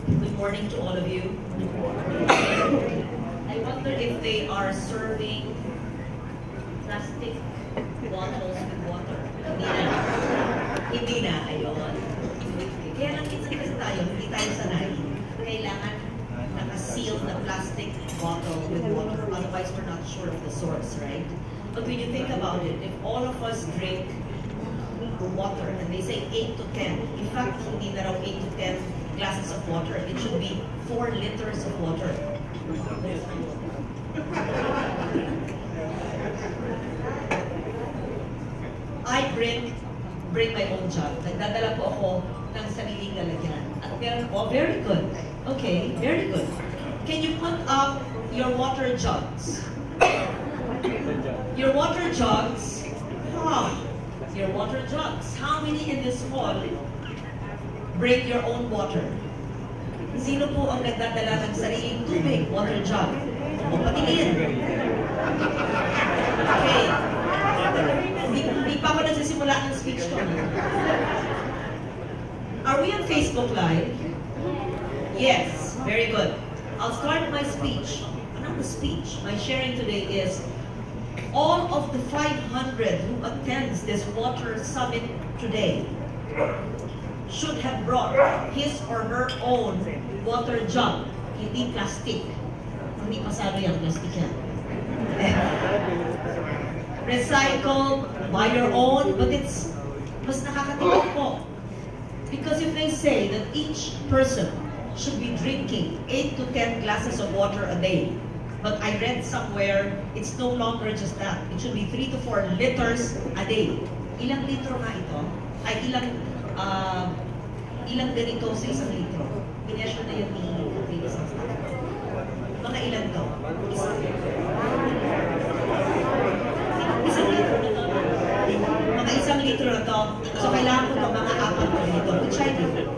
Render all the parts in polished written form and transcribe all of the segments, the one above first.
Good morning to all of you. I wonder if they are serving plastic bottles with water. Hindi na. Hindi na, ayun. Kaya lang minsan kasi tayo, hindi tayo sanay. Kailangan naka-seal na plastic bottle with water. Otherwise, we're not sure of the source, right? But when you think about it, if all of us drink water, and they say 8 to 10, in fact, hindi na raw 8 to 10 glasses of water. It should be 4 liters of water. I bring my own jug. Nagdadala po ako ng sariling lalagyan. At meron po, very good. Okay, very good. Can you put up your water jugs? Your water jugs. Your water jugs. How many in this hall bring your own water? Sino po ang nagdadala ng sariling tubig, water jug? O patingin. Okay. Hindi pa ako nagsisimula ng speech ko. Are we on Facebook Live? Yes. Very good. I'll start my speech. Not the speech. My sharing today is all of the 500 who attends this water summit today should have brought his or her own water jug. Hindi plastic. Hindi pasado yung plastic yan. Recycle, buy your own, but it's mas nakakatipid po. Because if they say that each person should be drinking 8 to 10 glasses of water a day, but I read somewhere, it's no longer just that. It should be 3 to 4 liters a day. Ilang litro nga ito? Ay, ilang ganito sa isang litro? Pinesyo na yun ni isang staff. Mga ilan to? Isang litro na to. Mga isang litro na to. So, kailangan ko ito mga 4 na litro. Which I do.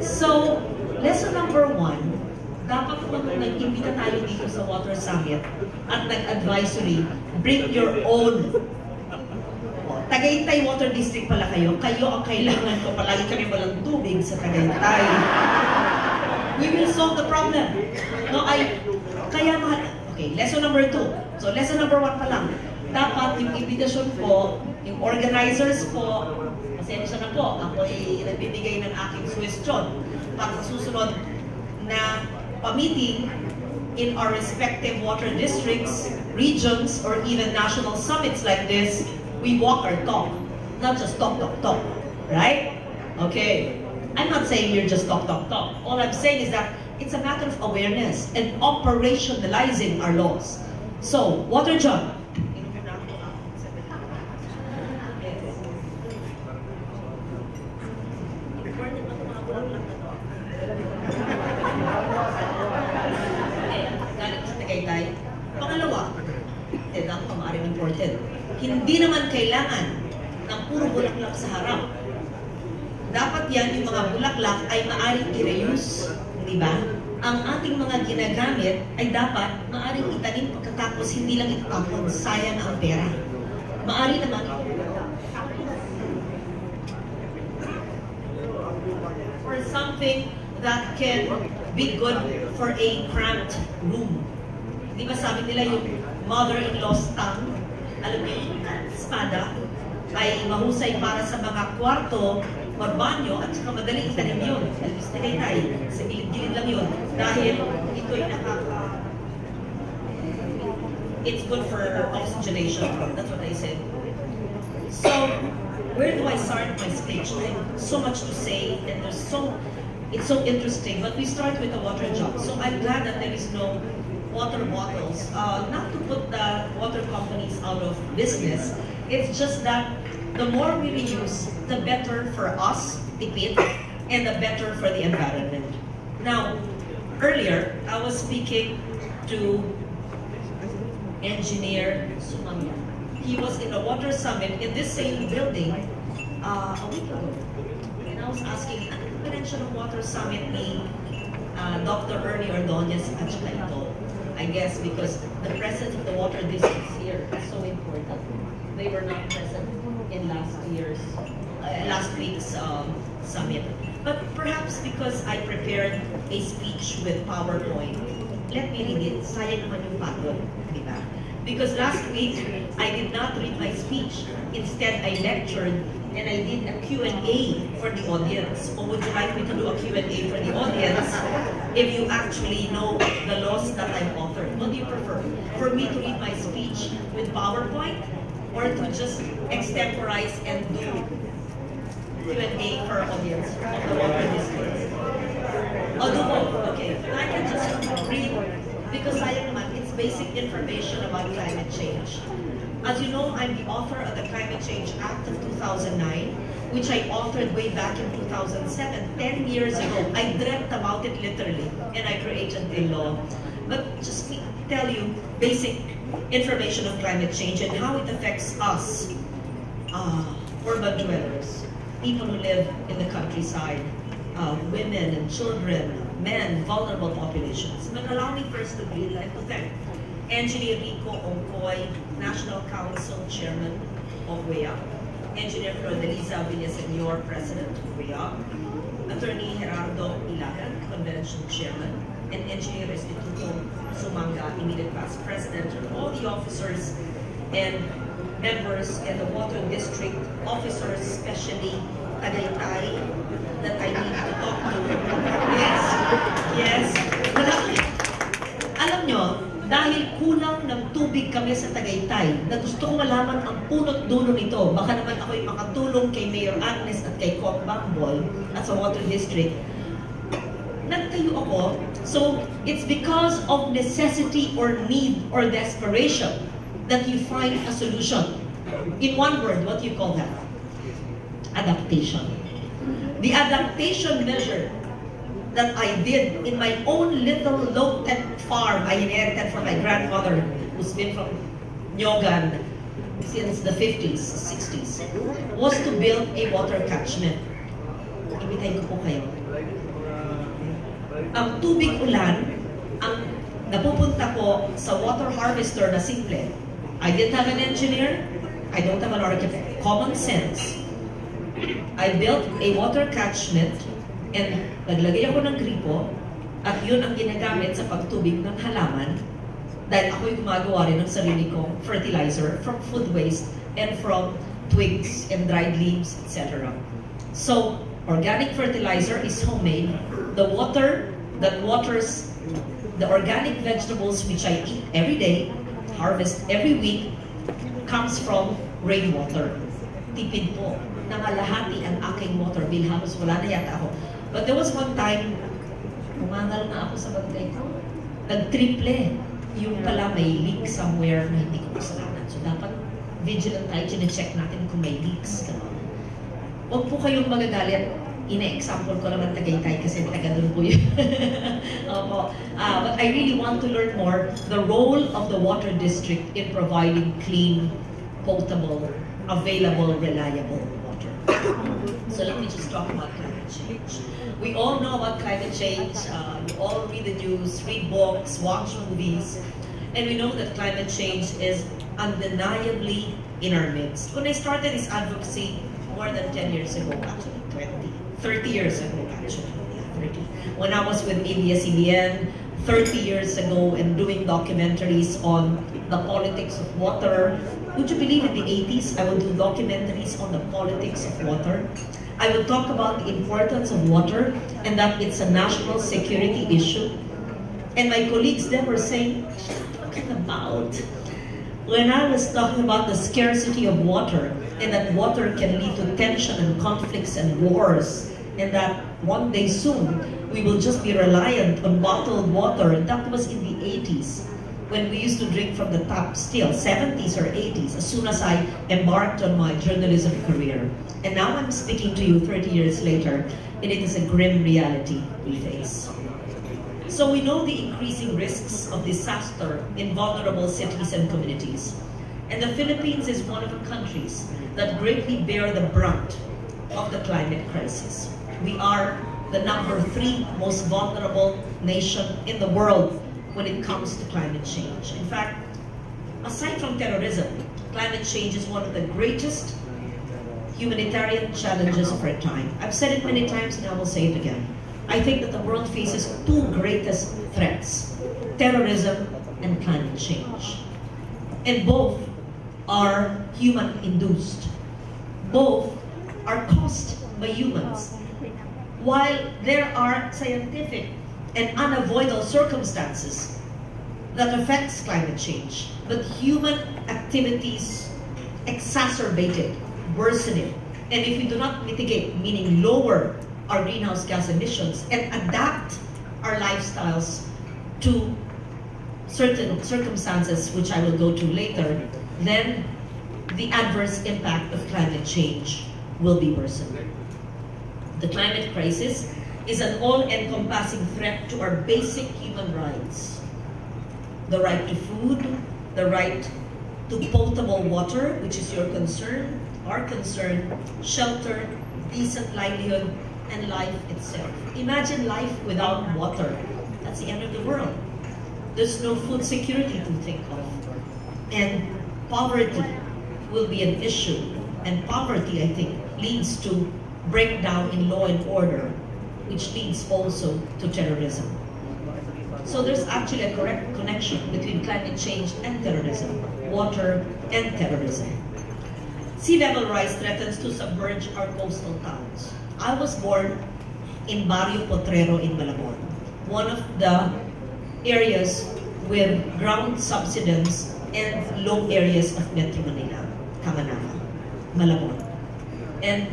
So, lesson number 1, dapat kung nag-imbita tayo dito sa Water Summit at nag-advisory, bring your own. Tagaytay Water District pala kayo. Kayo ang kailangan ko. Palagi kami walang tubig sa Tagaytay. We will solve the problem. No, kaya mahal. Okay, lesson number 2. So, lesson number 1 pa lang. Dapat yung invitation po, yung organizers po, pasensya na po, ako ay nagbibigay ng aking suggestion para sa susunod na meeting in our respective water districts, regions, or even national summits like this, we walk our talk, not just talk, right? Okay. I'm not saying you're just talk. All I'm saying is that it's a matter of awareness and operationalizing our laws. So, water jug. Pangalawa, and ako maaaring important, hindi naman kailangan ng puro bulaklak sa harap. Dapat yan, yung mga bulaklak ay maaaring i-reuse, di ba? Ang ating mga ginagamit ay dapat maaaring itanim pagkatapos hindi lang itatapon, sayang ang pera. Maari naman for something that can be good for a cramped room. Di ba sabi nila yung mother-in-law's tongue, alam niyo yung espada, ay mahusay para sa mga kwarto, magbanyo, at saka madaling itanim yun. Alis na kayo tayo, sa gilid-gilid lang yun. Dahil ito'y it's good for oxygenation. That's what I said. So, where do I start my speech? I have so much to say, and it's so interesting, but we start with the water jug. So I'm glad that there is no water bottles, not to put the water companies out of business. It's just that the more we reuse, the better for us, tipid, and the better for the environment. Now, earlier, I was speaking to Engineer Sumamya. He was in a water summit in this same building a week ago. And I was asking, ano yung connection ng water summit ni Dr. Ernie Ordonez at saka ito? I guess because the presence of the water districts here is so important. They were not present in last week's summit. But perhaps because I prepared a speech with PowerPoint, let me read it. Sayang naman yung pagod, di ba? Because last week, I did not read my speech. Instead, I lectured and I did a Q&A for the audience. Or would you like me to do a Q&A for the audience if you actually know the laws that I've authored? What do you prefer? For me to read my speech with PowerPoint or to just extemporize and do Q&A for our audience of the water district? I'll do both. Okay. I can just read because sayang naman, it's basic information about climate change. As you know, I'm the author of the Climate Change Act of 2009, which I authored way back in 2007, 10 years ago. I dreamt about it literally, and I created the law. But just to tell you basic information of climate change and how it affects us, urban dwellers, people who live in the countryside, women and children, men, vulnerable populations. But allow me first to read, I'd like to thank Engineer Rico Ongkoy, National Council Chairman of WEA, Engineer Flordelisa Villaseñor, President of WEA, Attorney Gerardo Ilagan, Convention Chairman, and Engineer Restituto Sumanga, Immediate Past President, and all the officers and members and the Water District officers, especially Tagaytay, that I need to talk to. Yes. Alam nyo, dahil kulang ng tubig kami sa Tagaytay, na gusto ko malaman ang punot dulo nito, baka naman ako'y makatulong kay Mayor Agnes at kay Cop Bambol at sa Water District. Nagtayo ako, so it's because of necessity or need or desperation that you find a solution. In one word, what do you call that? Adaptation. The adaptation measure that I did in my own little low-tech farm I inherited from my grandmother, who's been from Nyogan since the 50s, 60s, was to build a water catchment. Imitayin ko po kayo. Ang tubig ulan, ang napupunta ko sa water harvester na simple. I didn't have an engineer, I don't have an architect. Common sense. I built a water catchment and naglagay ako ng gripo at yun ang ginagamit sa pagtubig ng halaman dahil ako'y gumagawa rin ng sarili kong fertilizer from food waste and from twigs and dried leaves, etc. So, organic fertilizer is homemade. The water that waters the organic vegetables which I eat every day, harvest every week, comes from rainwater. Tipid po. Nangalahati ang aking water bill. Halos wala na yata ako. But there was one time, umangal na ako sa bantay ko. Nag-triple. Yung pala may leak somewhere na hindi ko kasalanan. So dapat vigilant tayo, chine-check natin kung may leaks. Huwag po kayong magagalit. Ina-example ko naman Tagaytay kasi taga doon po yun. But I really want to learn more the role of the water district in providing clean, potable, available, reliable water. So let me just talk about climate change. We all know about climate change. We all read the news, read books, watch movies, and we know that climate change is undeniably in our midst. When I started this advocacy more than 10 years ago, actually 30 years ago actually, yeah, 30. When I was with ABS-CBN 30 years ago and doing documentaries on the politics of water. Would you believe in the 80s, I would do documentaries on the politics of water. I would talk about the importance of water and that it's a national security issue. And my colleagues then were saying, what are you talking about? When I was talking about the scarcity of water and that water can lead to tension and conflicts and wars, and that one day soon we will just be reliant on bottled water, that was in the 80s. When we used to drink from the tap still, 70s or 80s, as soon as I embarked on my journalism career. And now I'm speaking to you 30 years later, and it is a grim reality we face. So we know the increasing risks of disaster in vulnerable cities and communities. And the Philippines is one of the countries that greatly bear the brunt of the climate crisis. We are the #3 most vulnerable nation in the world when it comes to climate change. In fact, aside from terrorism, climate change is one of the greatest humanitarian challenges of our time. I've said it many times and I will say it again. I think that the world faces two greatest threats: terrorism and climate change. And both are human-induced. Both are caused by humans. While there are scientific and unavoidable circumstances that affects climate change, but human activities exacerbate it, worsen it. And if we do not mitigate, meaning lower our greenhouse gas emissions and adapt our lifestyles to certain circumstances, which I will go to later, then the adverse impact of climate change will be worsened. The climate crisis is an all-encompassing threat to our basic human rights. The right to food, the right to potable water, which is your concern, our concern, shelter, decent livelihood, and life itself. Imagine life without water. That's the end of the world. There's no food security to think of. And poverty will be an issue. And poverty, I think, leads to breakdown in law and order, which leads also to terrorism. So there's actually a correct connection between climate change and terrorism, water and terrorism. Sea level rise threatens to submerge our coastal towns. I was born in Barrio Potrero in Malabon, one of the areas with ground subsidence and low areas of Metro Manila, Kamanawa, Malabon. And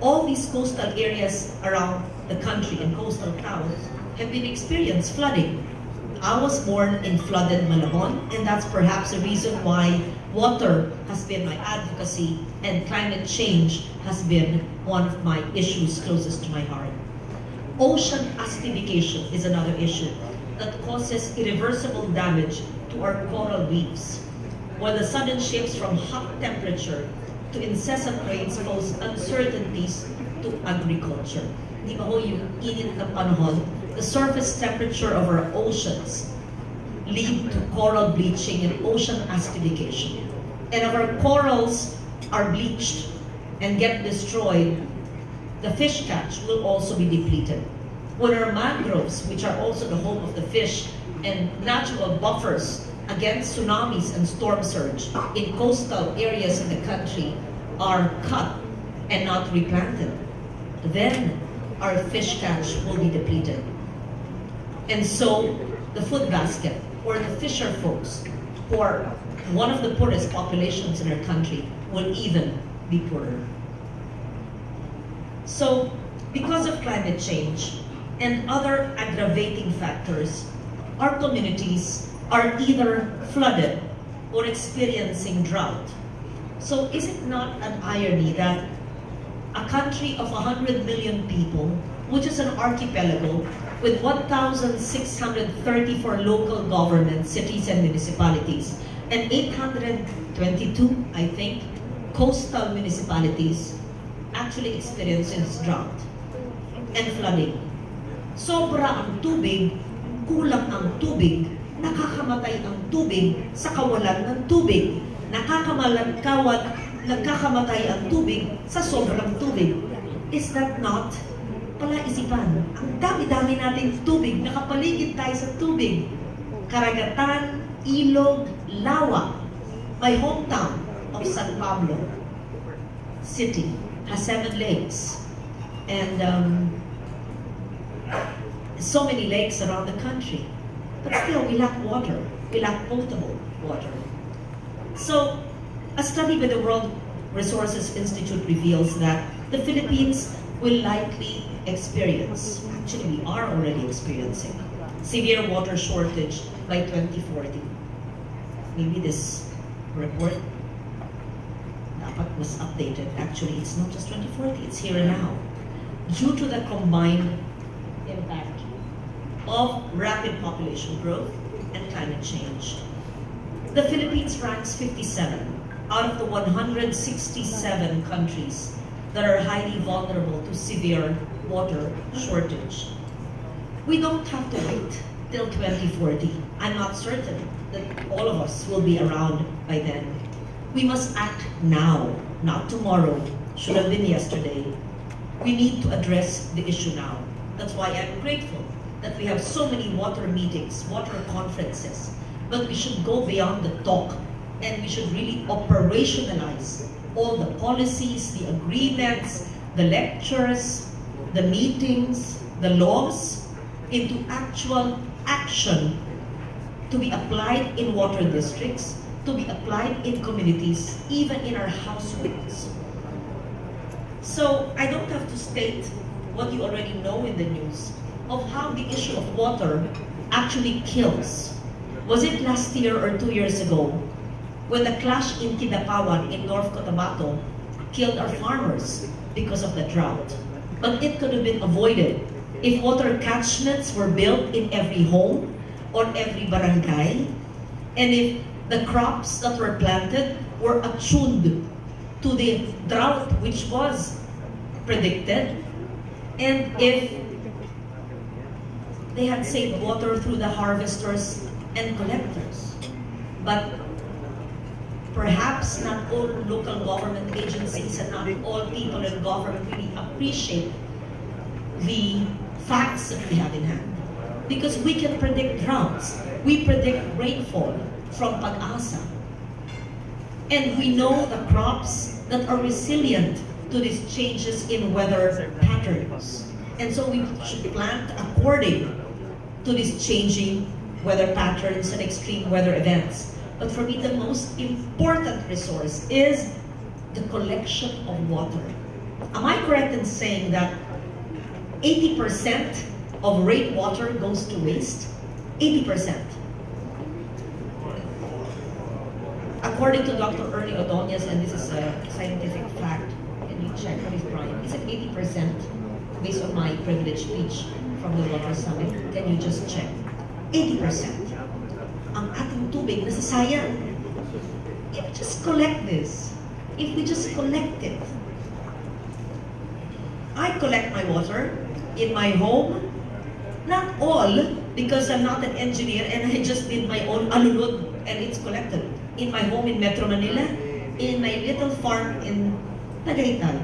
all these coastal areas around the country and coastal towns have been experienced flooding. I was born in flooded Malabon, and that's perhaps the reason why water has been my advocacy and climate change has been one of my issues closest to my heart. Ocean acidification is another issue that causes irreversible damage to our coral reefs, while the sudden shifts from hot temperature to incessant rains pose uncertainties to agriculture. Di ba ho, yung init na panahon, the surface temperature of our oceans lead to coral bleaching and ocean acidification. And if our corals are bleached and get destroyed, the fish catch will also be depleted. When our mangroves, which are also the home of the fish and natural buffers against tsunamis and storm surge in coastal areas in the country, are cut and not replanted, then our fish catch will be depleted. And so the food basket, or the fisher folks, who are one of the poorest populations in our country, will even be poorer. So, because of climate change and other aggravating factors, our communities are either flooded or experiencing drought. So is it not an irony that a country of 100 million people, which is an archipelago with 1,634 local governments, cities and municipalities, and 822, I think, coastal municipalities, actually experiences drought and flooding? Sobra ang tubig, kulang ang tubig, nakakamatay ang tubig sa kawalan ng tubig, nagkakamatay ang tubig sa sobrang tubig. Is that not palaisipan? Ang dami-dami nating tubig, nakapaligid tayo sa tubig. Karagatan, ilog, lawa. My hometown of San Pablo City has 7 lakes. And so many lakes around the country. But still, we lack water. We lack potable water. So, a study by the World Resources Institute reveals that the Philippines will likely experience, actually we are already experiencing, severe water shortage by 2040. Maybe this report dapat was updated. Actually, it's not just 2040, it's here and now. Due to the combined impact of rapid population growth and climate change. The Philippines ranks 57 out of the 167 countries that are highly vulnerable to severe water shortage. We don't have to wait till 2040. I'm not certain that all of us will be around by then. We must act now, not tomorrow. Should have been yesterday. We need to address the issue now. That's why I'm grateful that we have so many water meetings, water conferences. But we should go beyond the talk, and we should really operationalize all the policies, the agreements, the lectures, the meetings, the laws into actual action to be applied in water districts, to be applied in communities, even in our households. So I don't have to state what you already know in the news of how the issue of water actually kills. Was it last year or 2 years ago when the clash in Kidapawan in North Cotabato killed our farmers because of the drought? But it could have been avoided if water catchments were built in every home or every barangay, and if the crops that were planted were attuned to the drought which was predicted, and if they had saved water through the harvesters and collectors. But perhaps not all local government agencies and not all people in government really appreciate the facts that we have in hand. Because we can predict droughts. We predict rainfall from Pag-asa. And we know the crops that are resilient to these changes in weather patterns. And so we should plant according to these changing weather patterns and extreme weather events. But for me, the most important resource is the collection of water. Am I correct in saying that 80% of rainwater goes to waste? 80%. According to Dr. Ernie Ordonez, and this is a scientific fact, can you check what is Brian? Is it 80% based on my privileged speech from the Water Summit? Can you just check? 80%. Ang ating tubig nasasayang. If we just collect this, if we just collect it. I collect my water in my home. Not all, because I'm not an engineer and I just did my own alulod and it's collected. In my home in Metro Manila, in my little farm in Tagaytay.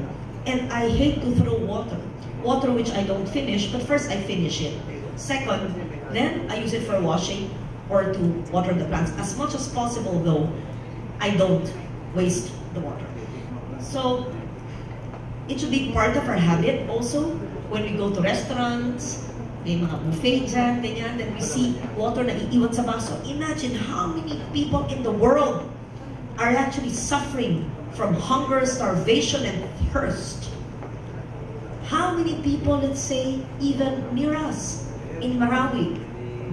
And I hate to throw water. Water which I don't finish, but first I finish it. Second, then I use it for washing or to water the plants. As much as possible though, I don't waste the water. So, it should be part of our habit also when we go to restaurants, may mga buffet dyan, ganyan, then we see water na iiwan sa baso. Imagine how many people in the world are actually suffering from hunger, starvation, and thirst. How many people, let's say, even near us, in Marawi,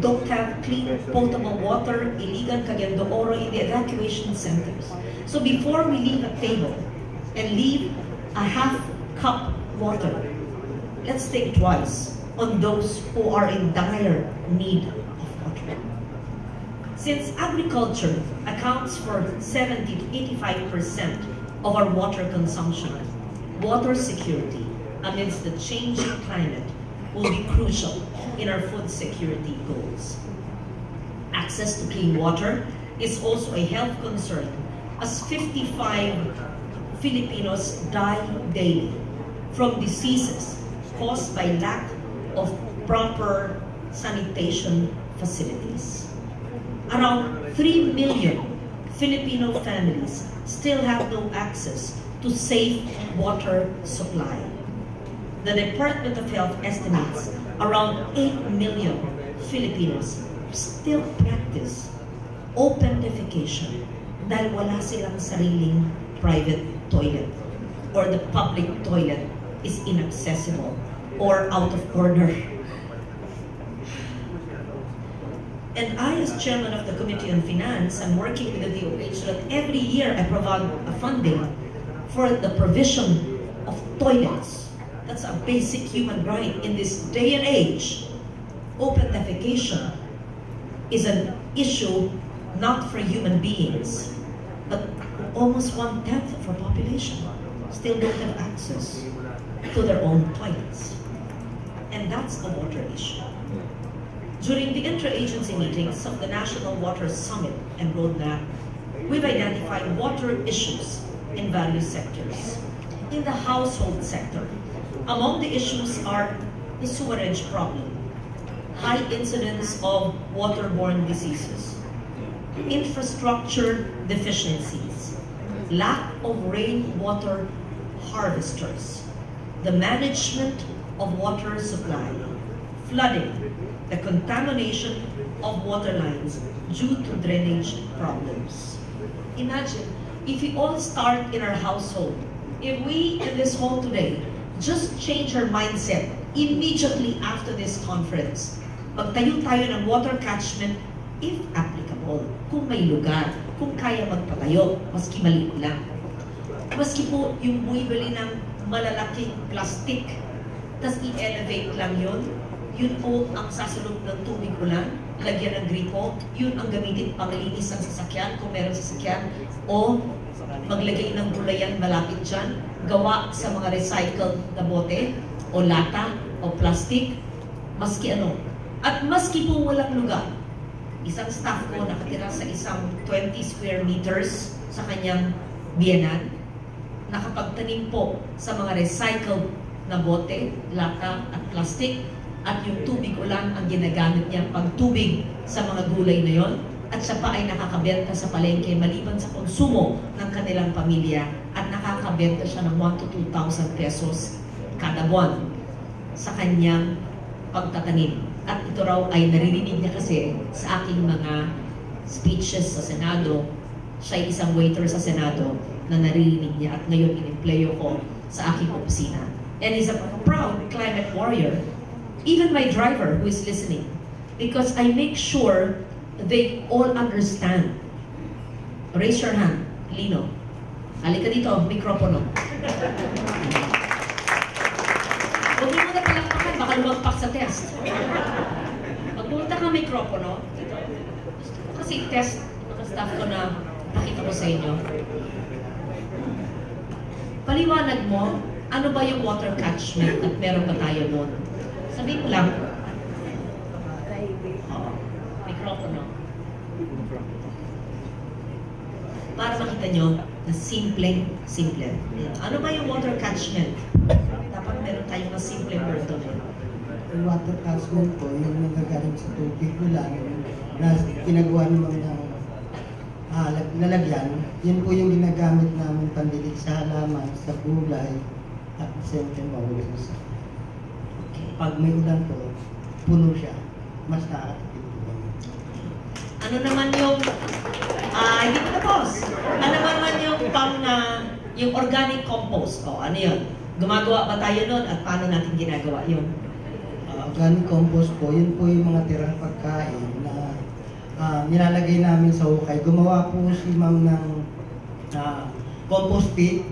don't have clean, potable water, Iligan, Cagayan de Oro, in the evacuation centers. So before we leave a table and leave a half cup water, let's think twice on those who are in dire need of water. Since agriculture accounts for 70 to 85% of our water consumption, water security amidst the changing climate will be crucial in our food security goals. Access to clean water is also a health concern, as 55 Filipinos die daily from diseases caused by lack of proper sanitation facilities. Around 3 million Filipino families still have no access to safe water supply. The Department of Health estimates around 8 million Filipinos still practice open defecation dahil wala silang sariling private toilet, or the public toilet is inaccessible or out of order. And I, as chairman of the Committee on Finance, am working with the DOH so that every year I provide a funding for the provision of toilets. That's a basic human right in this day and age. Open defecation is an issue not for human beings, but almost 1/10 of our population still don't have access to their own toilets. And that's a water issue. During the interagency meetings of the National Water Summit and Roadmap, we've identified water issues in various sectors. In the household sector, among the issues are the sewerage problem, high incidence of waterborne diseases, infrastructure deficiencies, lack of rainwater harvesters, the management of water supply, flooding, the contamination of water lines due to drainage problems. Imagine, if we all start in our household, if we in this hall today just change our mindset immediately after this conference, magtayo tayo ng water catchment if applicable, kung may lugar, kung kaya magpatayo, maski maliit lang. Maski po yung bumibili ng malalaking plastic, tas i-elevate lang yun po ang sasalog ng tubig ulan, lagyan ng gripo, yun ang gamitin panglinis ng sasakyan, kung meron sasakyan, o maglagay ng gulayan malapit dyan, gawa sa mga recycled na bote, o lata, o plastic, maski ano. At maski po walang lugar, isang staff ko nakatira sa isang 20 square meters sa kanyang biyenan, nakapagtanim po sa mga recycled na bote, lata, at plastic, at yung tubig ulan ang ginagamit niya pagtubig sa mga gulay na yon, at siya pa ay nakakabenta sa palengke maliban sa konsumo ng kanilang pamilya, at nakakabenta siya ng 1,000 to 2,000 pesos kada buwan sa kanyang pagtatanim. At ito raw ay naririnig niya kasi sa aking mga speeches sa Senado. Siya ay isang waiter sa Senado na naririnig niya, at ngayon in-employo ko sa aking opisina. And he's a proud climate warrior. Even my driver who is listening, because I make sure they all understand. Raise your hand, Lino. Halika dito, mikropono. Huwag mo na palakpakan, baka lumagpak sa test. Magpunta ka mikropono. Gusto ko kasi test mga staff ko na pakita ko sa inyo. Paliwanag mo, ano ba yung water catchment at meron ba tayo doon? Sabihin mo lang. Mikropono. Para makita nyo na simple. Ano ba yung water catchment? Dapat meron tayong mas simple word doon. Yung water catchment po, yung nagagaling sa tubig ulan na ginagawa naman ng lalagyan, yun po yung ginagamit namin pandilig sa halaman, sa gulay, at siyempre mawulis. Pag may ulan po, puno siya, mas nakakatipid po. Ano naman yung, hindi ko tapos. Ano naman yung yung organic compost? O, ano yun? Gumagawa ba tayo nun at paano natin ginagawa yun? Organic compost po, yun po yung mga tirang pagkain na nilalagay namin sa hukay. Gumawa po si ma'am ng compost pit.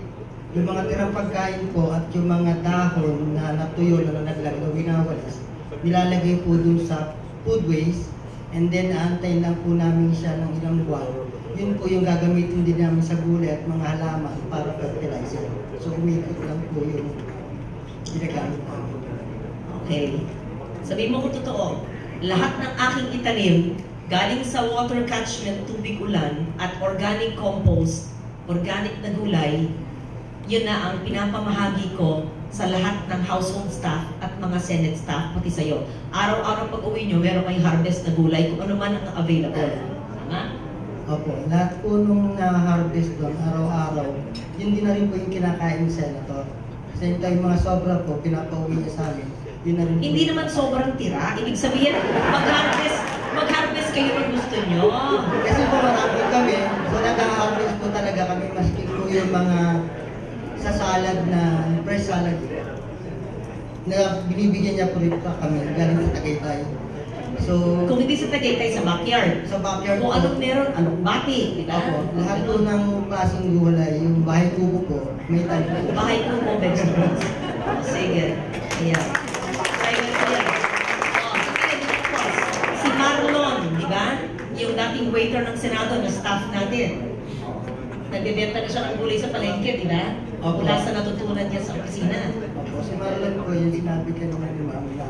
Yung mga tirang pagkain po at yung mga dahon na natuyo na nalaglag na winawalas, nilalagay po dun sa food waste, and then aantayin lang po namin siya ng ilang buwan. Yun po yung gagamitin din namin sa gulay at mga halaman para fertilizer. So umikot lang po yung ginagamit namin. Okay. Sabihin mo kung totoo, lahat ng aking itanim galing sa water catchment, tubig ulan, at organic compost, organic na gulay, yun na ang pinapamahagi ko sa lahat ng household staff at mga Senate staff, pati sa'yo. Araw-araw pag uwi nyo, meron kayong harvest na gulay kung ano man ang available. Tama? Opo. Lahat po nung na-harvest doon, araw-araw, yun din na rin po yung kinakain ni Senator. Kasi yung mga sobra po, pinapauwi niya sa amin. Yun na rin po. Hindi naman sobrang tira. Ibig sabihin, mag-harvest kayo kung gusto nyo. Kasi po marami kami, so nag-harvest po talaga kami, maski po yung mga sa salad na fresh salad na binibigyan niya po rin pa kami galing sa Tagaytay. So, kung hindi sa Tagaytay, sa backyard. Sa backyard kung po, anong meron, anong bati, di ba? Opo, lahat po ng klaseng gulay, yung bahay kubo po, may tayo. Bahay kubo, vegetables. Sige. Ayan. Ayan. Si Marlon, di ba? Yung dating waiter ng Senado na staff natin. Nagbebenta na siya ng gulay sa palengke, di ba? Mula sa natutunan niya sa opisina. Opo, si Marlon po, yung sinabi ka naman ni Ma'am na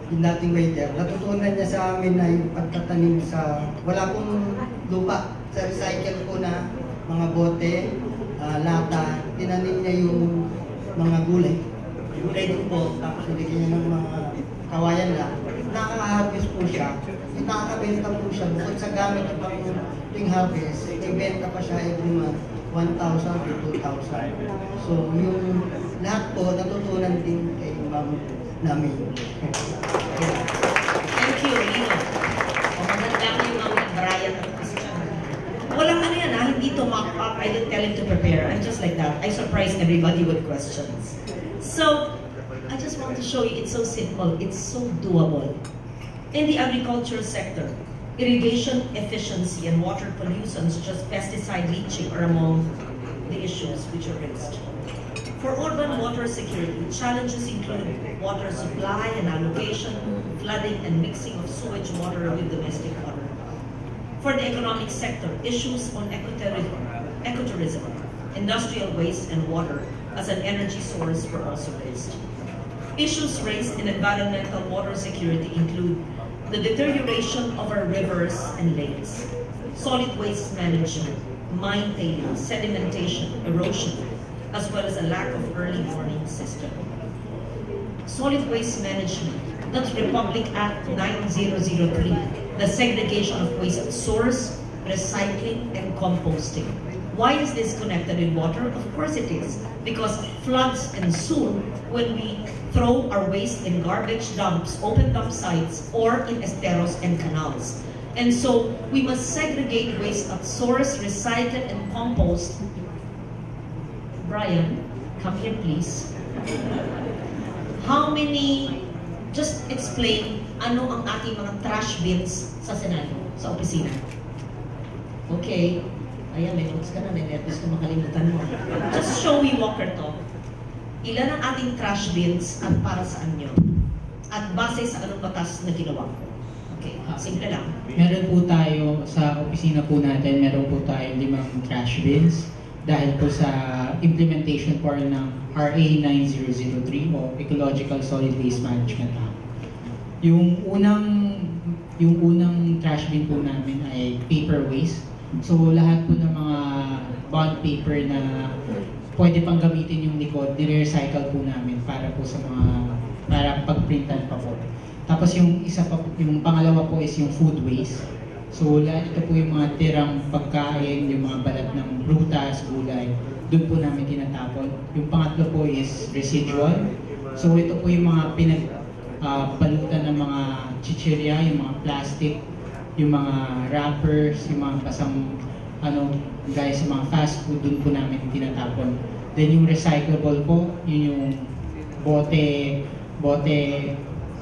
yung dating waiter, natutunan niya sa amin na yung pagtatanim sa, wala pong lupa sa recycle po na mga bote, lata, tinanim niya yung mga gulay. Gulay din po, tapos nilagyan niya ng mga kawayan lang. Nakaka-harvest po siya. Nakakabenta po siya. Bukod sa gamit niya pang tuwing harvest, ibenta pa siya every month. 1,000 to 2,000. So, yung lahat po, natutunan din kay ma'am namin. Thank you, Lino. O, maganda yung mga Brian at Christian. Walang ano yan ha, hindi to mock up. I didn't tell him to prepare. I'm just like that. I surprise everybody with questions. So, I just want to show you, it's so simple, it's so doable. In the agriculture sector, irrigation efficiency and water pollution such as pesticide leaching are among the issues which are raised. For urban water security, challenges include water supply and allocation, flooding and mixing of sewage water with domestic water. For the economic sector, issues on ecotourism, industrial waste and water as an energy source were also raised. Issues raised in environmental water security include the deterioration of our rivers and lakes, solid waste management, mine tailings, sedimentation, erosion, as well as a lack of early warning system. Solid waste management, that's Republic Act 9003, the segregation of waste source, recycling, and composting. Why is this connected with water? Of course it is, because floods ensue when we throw our waste in garbage dumps, open dump sites, or in esteros and canals. And so we must segregate waste at source, recycle, and compost. Brian, come here please. How many, just explain ano ang ating mga trash bins sa Senado, sa opisina. Okay. Ayan, may notes ka na, may nervous ka makalimutan mo. Just show me Walker to. Ilan ang ating trash bins at para saan nyo? At base sa anong batas na ginawa ko? Okay, simple lang. Meron po tayo, sa opisina po natin, meron po tayo 5 trash bins dahil po sa implementation po ng RA 9003 o Ecological Solid Waste Management Act. Yung unang trash bin po namin ay paper waste. So lahat po ng mga bond paper na pwede pang gamitin yung likod, nire-recycle po namin para po sa para pagprintan pa po. Tapos yung pangalawa po is yung food waste. So lahat ito po yung mga tirang pagkain, yung mga balat ng prutas, gulay, doon po namin tinatapon. Yung pangatlo po is residual. So ito po yung mga balutan ng mga chichirya, yung mga plastic, yung mga wrappers, yung mga pasang guys, sa mga fast food, dun po namin tinatapon. Then yung recyclable po, yun yung bote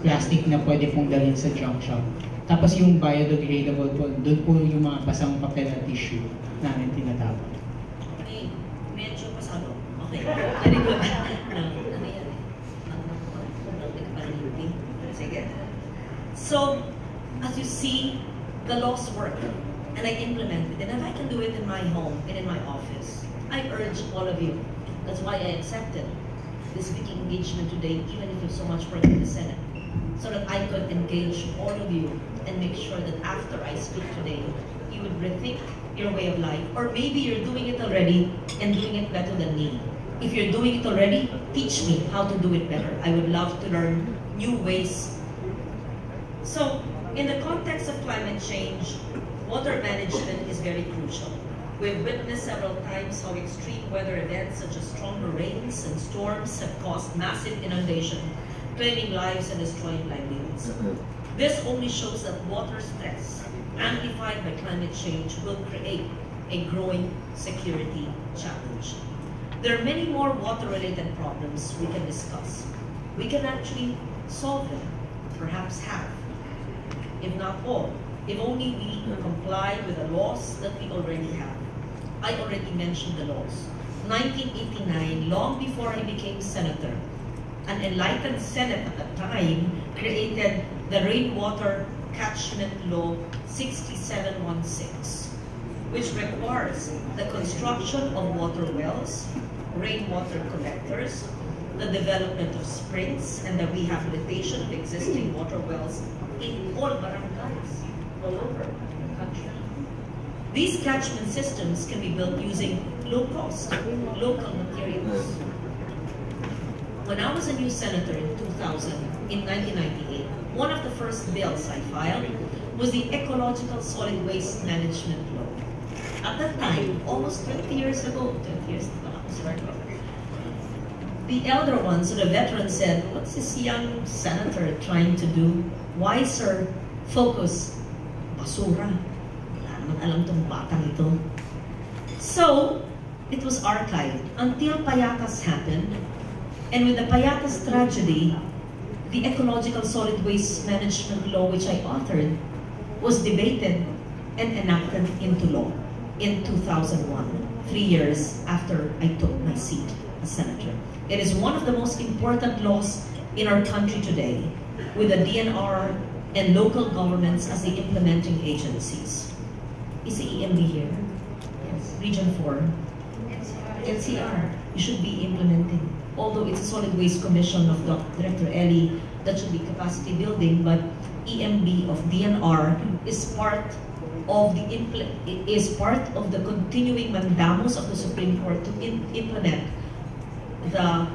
plastic na pwede pong dalhin sa junk shop. Tapos yung biodegradable po, dun po yung mga basang papel at tissue namin tinatapon. Okay, medyo pasado. Okay, very good. Ano yan? Sige. So, as you see, the laws work, and I implement it. And if I can do it in my home and in my office, I urge all of you. That's why I accepted this speaking engagement today, even if it's so much work in the Senate, so that I could engage all of you and make sure that after I speak today, you would rethink your way of life. Or maybe you're doing it already and doing it better than me. If you're doing it already, teach me how to do it better. I would love to learn new ways. So, in the context of climate change, water management is very crucial. We've witnessed several times how extreme weather events such as stronger rains and storms have caused massive inundation, claiming lives and destroying livelihoods. This only shows that water stress, amplified by climate change, will create a growing security challenge. There are many more water-related problems we can discuss. We can actually solve them, perhaps half, if not all, if only we comply with the laws that we already have. I already mentioned the laws. 1989, long before I became senator, an enlightened Senate at the time created the Rainwater Catchment Law 6716, which requires the construction of water wells, rainwater collectors, the development of springs, and the rehabilitation of existing water wells in all barangays all over the country. These catchment systems can be built using low-cost, local materials. When I was a new senator in 1998, one of the first bills I filed was the Ecological Solid Waste Management Law. At that time, almost 20 years ago, the elder ones, or the veterans, said, "What's this young senator trying to do? Why, sir, focus? Basura. Wala naman alam tong batang ito." So, it was archived until Payatas happened, and with the Payatas tragedy, the Ecological Solid Waste Management Law, which I authored, was debated and enacted into law in 2001, 3 years after I took my seat as senator. It is one of the most important laws in our country today, with the DNR and local governments as the implementing agencies. Is the EMB here? Yes. Region 4. NCR. You should be implementing. Although it's a solid waste commission of Director Ellie, that should be capacity building, but EMB of DNR is part of the continuing mandamus of the Supreme Court to implement the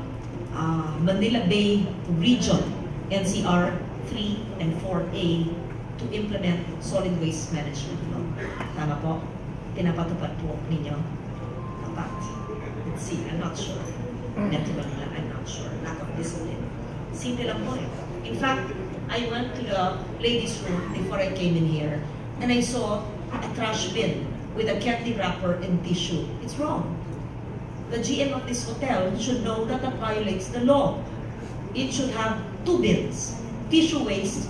Manila Bay region, NCR 3 and 4A, to implement solid waste management law. Tama po? Pinapatupad po ninyo? Dapat. Let's see, I'm not sure. I'm not sure. Lack of discipline. Simple lang po eh. In fact, I went to the ladies' room before I came in here, and I saw a trash bin with a candy wrapper and tissue. It's wrong. The GM of this hotel should know that that violates the law. It should have 2 bins. Tissue waste,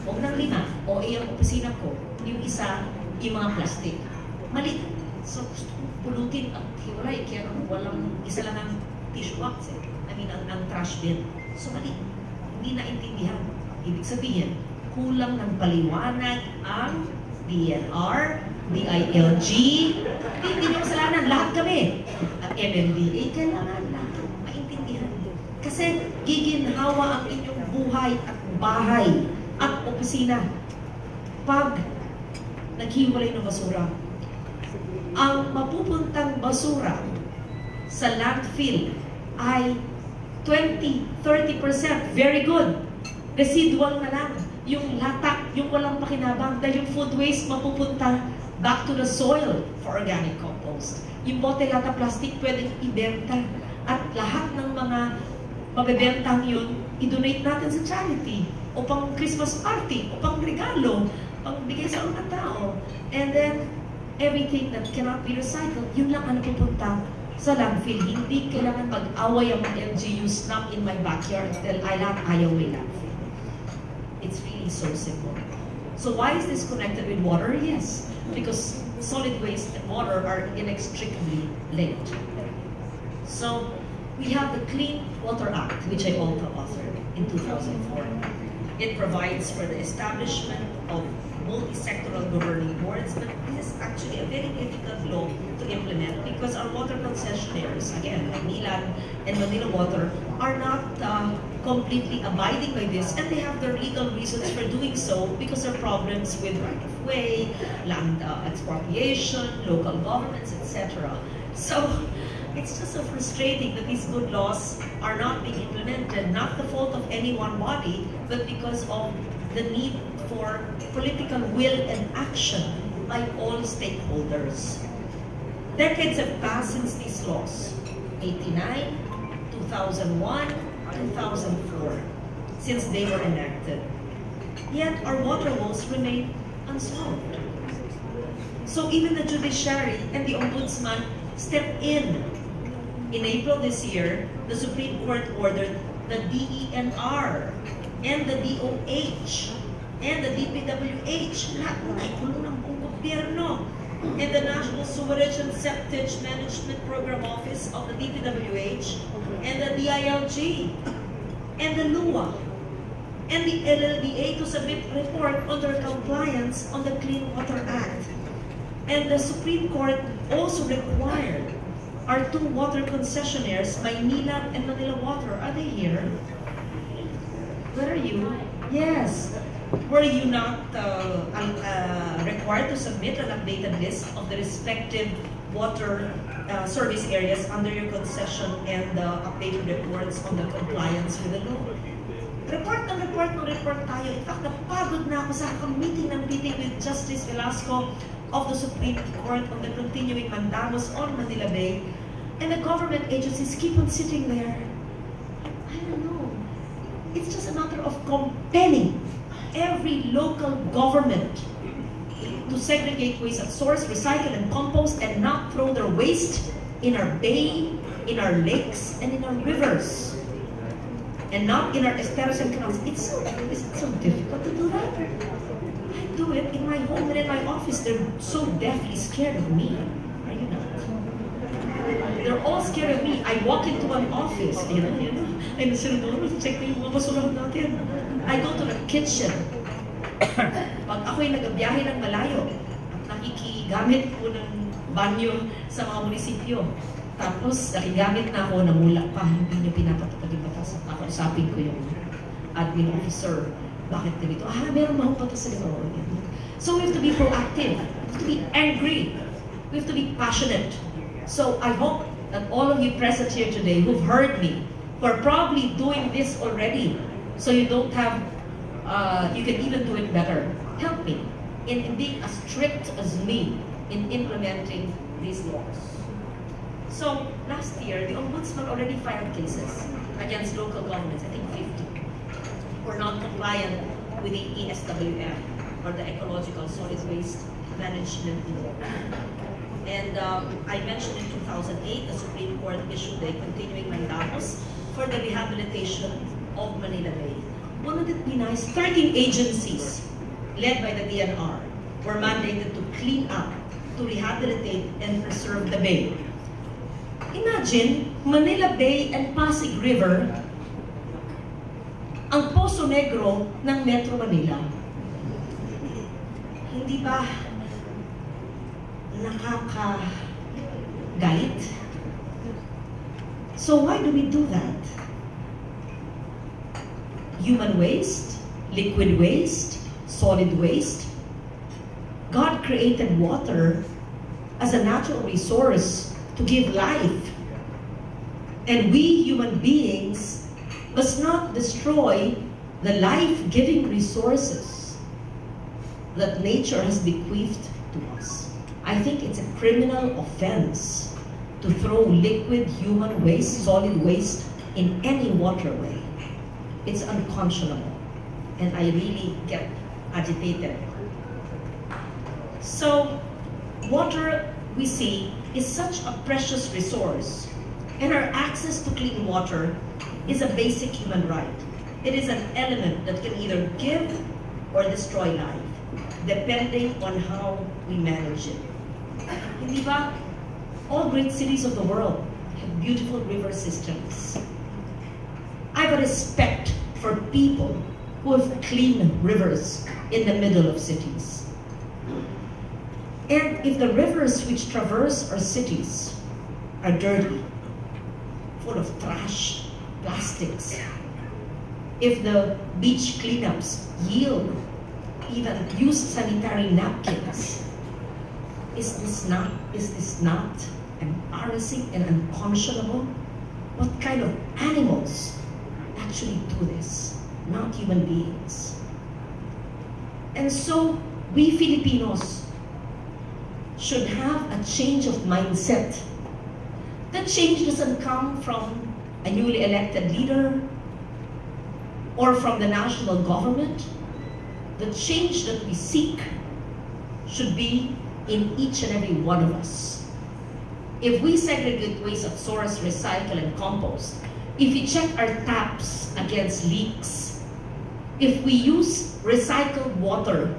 huwag ng 5, o iyong opisina ko, yung isa, yung mga plastic. Mali. So, pulutin at hiwalay, kaya walang isa lang ang tissue box eh. I mean, ang trash bin. So, mali. Hindi naintindihan. Ibig sabihin, kulang ng paliwanag ang DNR, DILG, hindi nyo kasalanan, lahat kami. At MMDA, kailangan lahat maintindihan. Kasi giginhawa ang inyong buhay at bahay at opisina pag naghiwalay ng basura. Ang mapupuntang basura sa landfill ay 20-30%. Very good. Residual na lang. Yung latak, yung walang pakinabang, dahil yung food waste mapupunta back to the soil for organic compost. Yung bote lata plastic pwedeng ibenta. At lahat ng mga mabebentang yun, i-donate natin sa charity, o pang Christmas party, o pang regalo, pang bigay sa mga tao. And then, everything that cannot be recycled, yun lang ang pupunta sa landfill. Hindi kailangan mag-away ang mga LGUs not in my backyard dahil ayaw may landfill. It's really so simple. So why is this connected with water? Yes, because solid waste and water are inextricably linked. So we have the Clean Water Act, which I also authored in 2004. It provides for the establishment of multi-sectoral governing boards, but this is actually a very difficult law to implement because our water concessionaires, again, Milan and Manila Water, are not completely abiding by this, and they have their legal reasons for doing so because there are problems with right-of-way, land expropriation, local governments, etc. So it's just so frustrating that these good laws are not being implemented, not the fault of any one body, but because of the need for political will and action by all stakeholders. Decades have passed since these laws. 89, 2001, 2004, since they were enacted. Yet our water woes remain unsolved. So even the judiciary and the ombudsman stepped in. In April this year, the Supreme Court ordered the DENR and the DOH and the DPWH, lahat na ikulong ng buong gobyerno, and the National Sewerage and Septage Management Program Office of the DPWH, and the DILG, and the LUA, and the LLDA to submit report on their compliance on the Clean Water Act. And the Supreme Court also required our 2 water concessionaires, Maynila and Manila Water. Are they here? Where are you? Yes. were you not required to submit an updated list of the respective water service areas under your concession and updated reports on the compliance with the law? Report tayo. In fact, napagod na ako sa meeting with Justice Velasco of the Supreme Court on the continuing mandamus on Manila Bay, and the government agencies keep on sitting there. I don't know. It's just a matter of compelling every local government to segregate waste at source, recycle and compost, and not throw their waste in our bay, in our lakes, and in our rivers. And not in our esteros and canals. Is it so difficult to do that? I do it in my home and in my office. They're so deathly scared of me. Are you not? They're all scared of me. I walk into an office, and check na yung mga basurahan natin. I go to the kitchen. Pag ako'y nagabiyahe ng malayo at nakikigamit po ng banyo sa mga munisipyo, tapos nakigamit na ako, namulak pa, hindi nyo pinapatupad yung batas. Usapin ko yung admin officer, bakit ganito? Meron mahupata sa ganito. So we have to be proactive, we have to be angry, we have to be passionate. So I hope that all of you present here today who've heard me, who are probably doing this already, so you don't have, you can even do it better. Help me in being as strict as me in implementing these laws. So last year, the Ombudsman already filed cases against local governments, I think 50, for non-compliant with the ESWM, or the Ecological Solid Waste Management Law. And I mentioned in 2008, the Supreme Court issued a continuing mandamus for the rehabilitation of Manila Bay. Wouldn't it be nice? 13 agencies, led by the DNR, were mandated to clean up, to rehabilitate, and preserve the bay. Imagine, Manila Bay and Pasig River, ang Poso Negro ng Metro Manila. Hindi ba nakakagalit? So why do we do that? Human waste, liquid waste, solid waste. God created water as a natural resource to give life. And we human beings must not destroy the life-giving resources that nature has bequeathed to us. I think it's a criminal offense to throw liquid human waste, solid waste, in any waterway. It's unconscionable, and I really get agitated. So, water, we see, is such a precious resource, and our access to clean water is a basic human right. It is an element that can either give or destroy life, depending on how we manage it. Hindi ba? All great cities of the world have beautiful river systems. I have a respect for people who have clean rivers in the middle of cities. And if the rivers which traverse our cities are dirty, full of trash, plastics, if the beach cleanups yield even used sanitary napkins, is this not embarrassing and unconscionable? What kind of animals actually do this? Not human beings. And so we Filipinos should have a change of mindset. That change doesn't come from a newly elected leader or from the national government. The change that we seek should be in each and every one of us. If we segregate waste at source, recycle, and compost, if we check our taps against leaks, if we use recycled water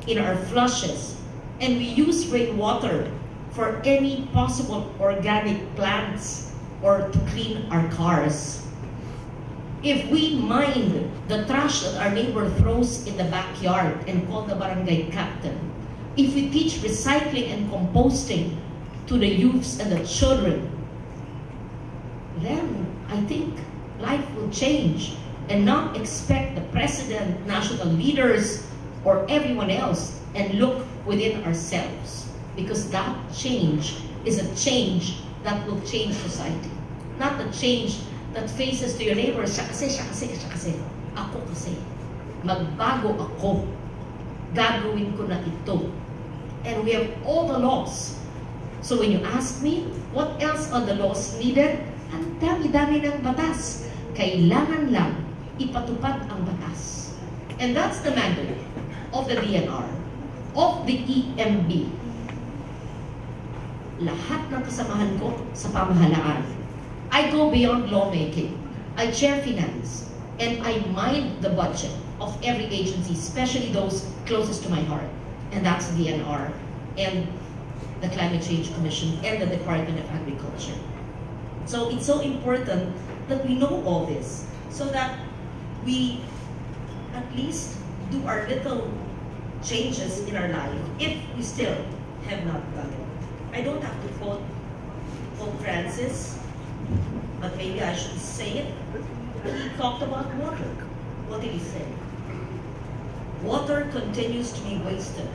in our flushes, and we use rainwater for any possible organic plants or to clean our cars, if we mind the trash that our neighbor throws in the backyard and call the barangay captain, if we teach recycling and composting to the youths and the children, then I think life will change. and not expect the president, national leaders, or everyone else, and look within ourselves. Because that change is a change that will change society. Not the change that faces to your neighbor, siya kasi. Ako kasi. Magbago ako. Gagawin ko na ito. And we have all the laws. So when you ask me, what else are the laws needed? Ang dami-dami ng batas. Kailangan lang ipatupad ang batas. And that's the mandate of the DNR, of the EMB. Lahat ng kasamahan ko sa pamahalaan. I go beyond lawmaking. I chair finance. And I mind the budget of every agency, especially those closest to my heart. And that's the DNR and the Climate Change Commission and the Department of Agriculture. So it's so important that we know all this so that we at least do our little changes in our life if we still have not done it. I don't have to quote Pope Francis, but maybe I should say it. He talked about water. What did he say? Water continues to be wasted,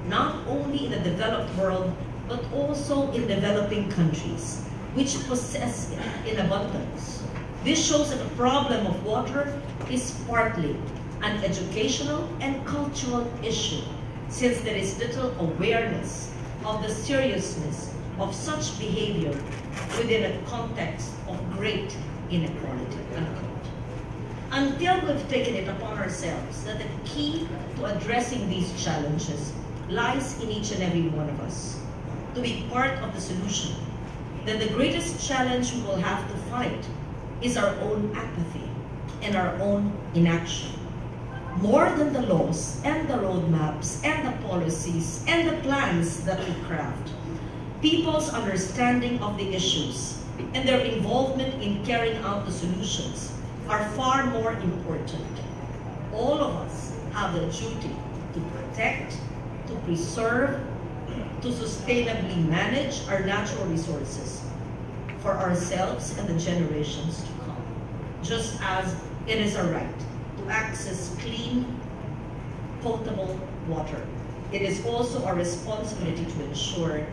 not only in the developed world, but also in developing countries, which possess it in abundance. This shows that the problem of water is partly an educational and cultural issue, since there is little awareness of the seriousness of such behavior within a context of great inequality. Unquote. Until we've taken it upon ourselves that the key to addressing these challenges lies in each and every one of us, to be part of the solution, then the greatest challenge we will have to fight is our own apathy and our own inaction. More than the laws and the roadmaps and the policies and the plans that we craft, people's understanding of the issues and their involvement in carrying out the solutions are far more important. All of us have the duty to protect, to preserve, to sustainably manage our natural resources for ourselves and the generations to come, just as it is our right to access clean, potable water. It is also our responsibility to ensure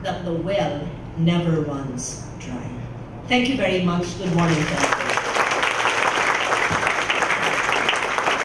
that the well never runs dry. Thank you very much. Good morning, everyone.